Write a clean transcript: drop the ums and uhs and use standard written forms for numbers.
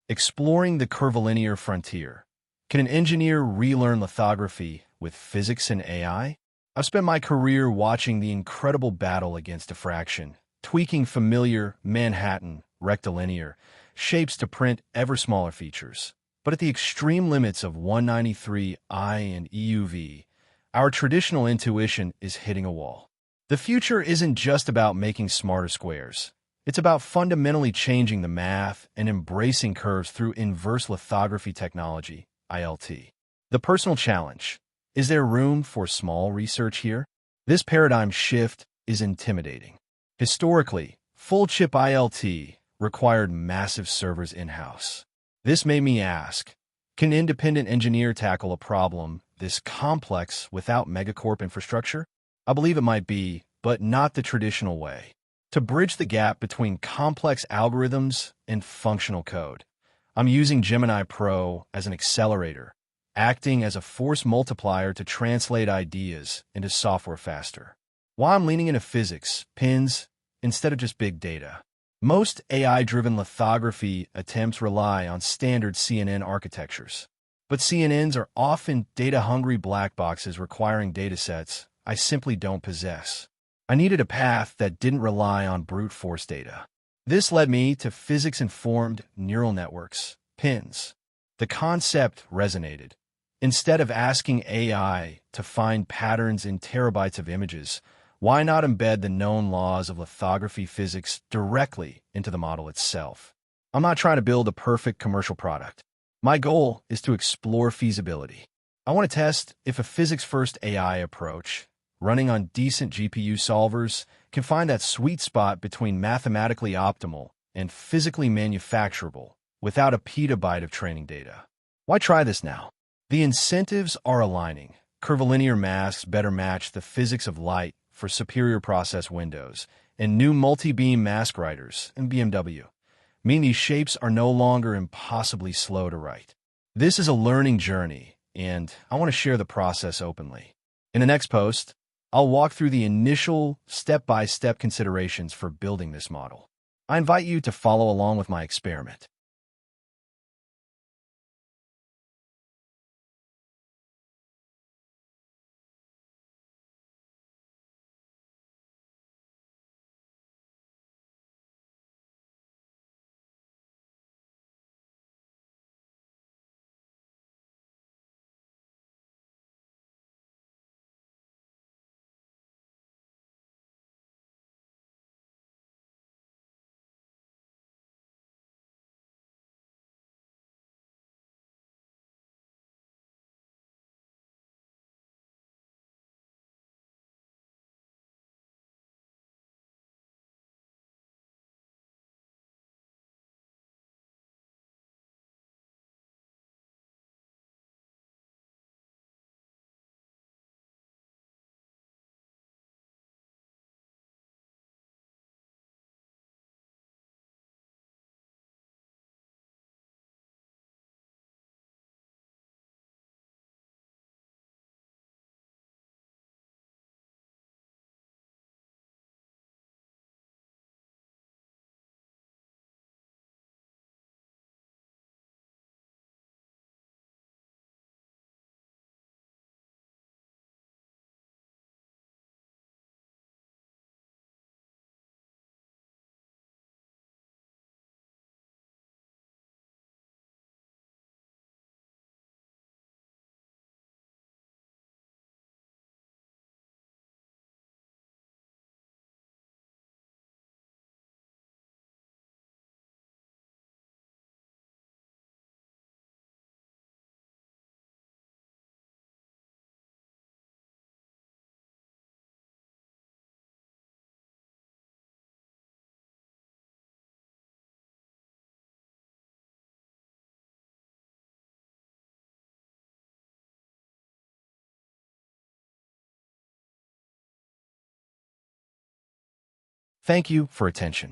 Exploring the curvilinear frontier. Can an engineer relearn lithography with physics and AI? I've spent my career watching the incredible battle against diffraction, tweaking familiar Manhattan rectilinear shapes to print ever smaller features. But at the extreme limits of 193 I and EUV, our traditional intuition is hitting a wall. The future isn't just about making smarter squares. It's about fundamentally changing the math and embracing curves through inverse lithography technology, ILT. The personal challenge. Is there room for small research here? This paradigm shift is intimidating. Historically, full-chip ILT required massive servers in-house. This made me ask, can an independent engineer tackle a problem this complex without megacorp infrastructure? I believe it might be, but not the traditional way. To bridge the gap between complex algorithms and functional code, I'm using Gemini Pro as an accelerator, acting as a force multiplier to translate ideas into software faster. While I'm leaning into physics, pins, instead of just big data. Most AI-driven lithography attempts rely on standard CNN architectures. But CNNs are often data-hungry black boxes requiring datasets I simply don't possess. I needed a path that didn't rely on brute force data. This led me to physics-informed neural networks, PINs. The concept resonated. Instead of asking AI to find patterns in terabytes of images, why not embed the known laws of lithography physics directly into the model itself? I'm not trying to build a perfect commercial product. My goal is to explore feasibility. I want to test if a physics-first AI approach, running on decent GPU solvers, can find that sweet spot between mathematically optimal and physically manufacturable without a petabyte of training data. Why try this now? The incentives are aligning. Curvilinear masks better match the physics of light for superior process windows, and new multi-beam mask writers in BMW mean these shapes are no longer impossibly slow to write. This is a learning journey, and I want to share the process openly. In the next post, I'll walk through the initial step-by-step considerations for building this model. I invite you to follow along with my experiment. Thank you for attention.